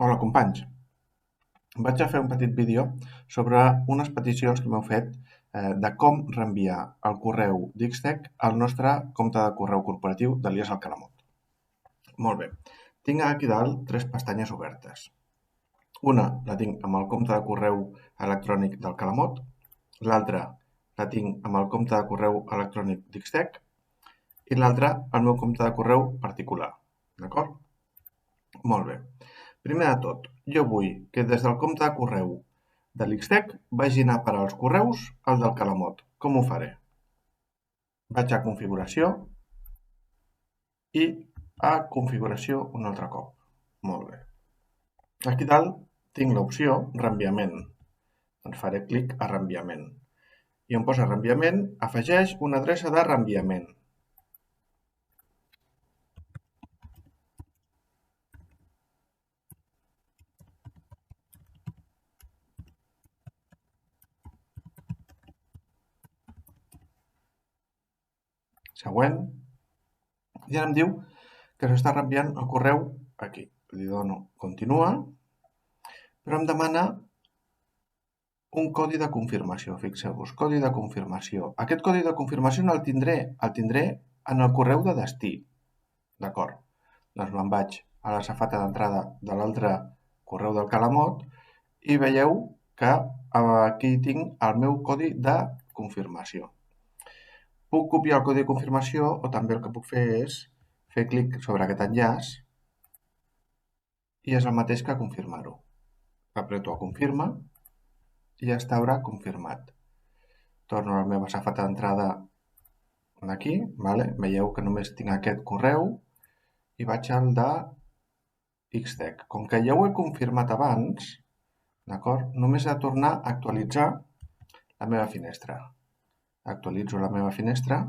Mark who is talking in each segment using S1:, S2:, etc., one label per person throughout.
S1: Hola companys, vaig a fer un petit vídeo sobre unes peticions que m'heu fet de com reenviar el correu d'Ixtec al nostre compte de correu corporatiu d'Elies al Calamot. Molt bé, tinc aquí dalt 3 pestanyes obertes. Una la tinc amb el compte de correu electrònic del Calamot, l'altra la tinc amb el compte de correu electrònic d'Ixtec i l'altra el meu compte de correu particular, d'acord? Molt bé. Primer de tot, jo vull que des del compte de correu de l'Ixtec vagi anar per als correus al del Calamot. Com ho faré? Vaig a configuració i a configuració un altre cop. Molt bé. Aquí dalt tinc l'opció reenviament. Doncs faré clic a reenviament. I on posa reenviament, afegeix una adreça de reenviament. Següent. I ara em diu que s'està reenviant el correu aquí. Li dono continua, però em demana un codi de confirmació. Fixeu-vos, codi de confirmació. Aquest codi de confirmació no el tindré en el correu de destí. D'acord? Doncs me'n vaig a la safata d'entrada de l'altre correu del Calamot i veieu que aquí tinc el meu codi de confirmació. Puc copiar el codi de confirmació o també el que puc fer és fer clic sobre aquest enllaç i és el mateix que confirmar-ho. Apreto a confirma i ja està confirmat. Torno a la meva safata d'entrada d'aquí, vale? Veieu que només tinc aquest correu i vaig al de Ixtec. Com que ja ho he confirmat abans, d'acord? Només he de tornar a actualitzar la meva finestra. Actualitzo la meva finestra,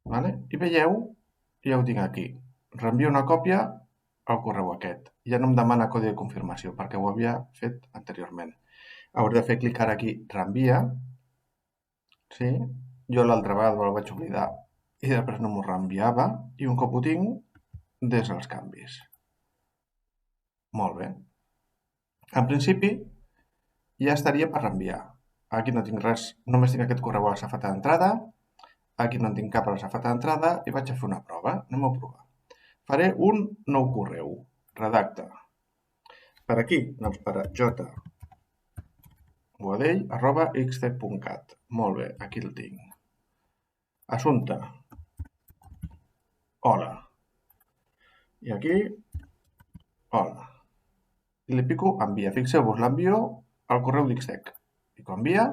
S1: vale? I veieu, ja ho tinc aquí. Reenvio una còpia al correu aquest. Ja no em demana codi de confirmació perquè ho havia fet anteriorment. Hauré de fer clic ara aquí, reenvia. Sí? Jo l'altra vegada me'l vaig oblidar i després no m'ho reenviava i un cop ho tinc, des els canvis. Molt bé. En principi, ja estaria per reenviar. Aquí no tinc res, només tinc aquest correu a la safata d'entrada. Aquí no en tinc cap a la safata d'entrada i vaig a fer una prova. Anem a provar. Faré un nou correu. Redacta. Per aquí, doncs per a jboadell@xtec.cat. Molt bé, aquí el tinc. Assumpte. Hola. I aquí, hola. I li pico envia. Fixeu-vos, l'envio al correu d'Ixtec. Pico envia.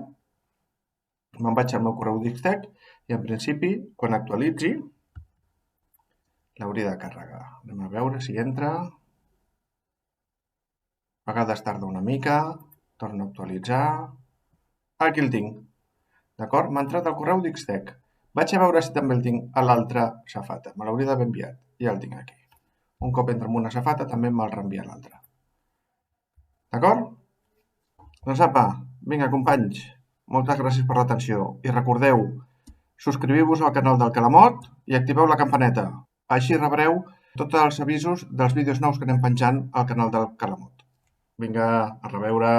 S1: Me'n vaig al meu correu d'Ixtec i en principi, quan actualitzi, l'hauria de carregar. Anem a veure si entra. A vegades tarda una mica. Torno a actualitzar. Aquí el tinc. D'acord? M'ha entrat al correu d'Ixtec. Vaig a veure si també el tinc a l'altra safata. Me l'hauria d'haver enviat. Ja el tinc aquí. Un cop entra en una safata també me'l reenvia a l'altra. D'acord? Doncs apa, vinga companys, moltes gràcies per l'atenció i recordeu, subscriviu-vos al canal del Calamot i activeu la campaneta. Així rebreu tots els avisos dels vídeos nous que anem penjant al canal del Calamot. Vinga, a reveure!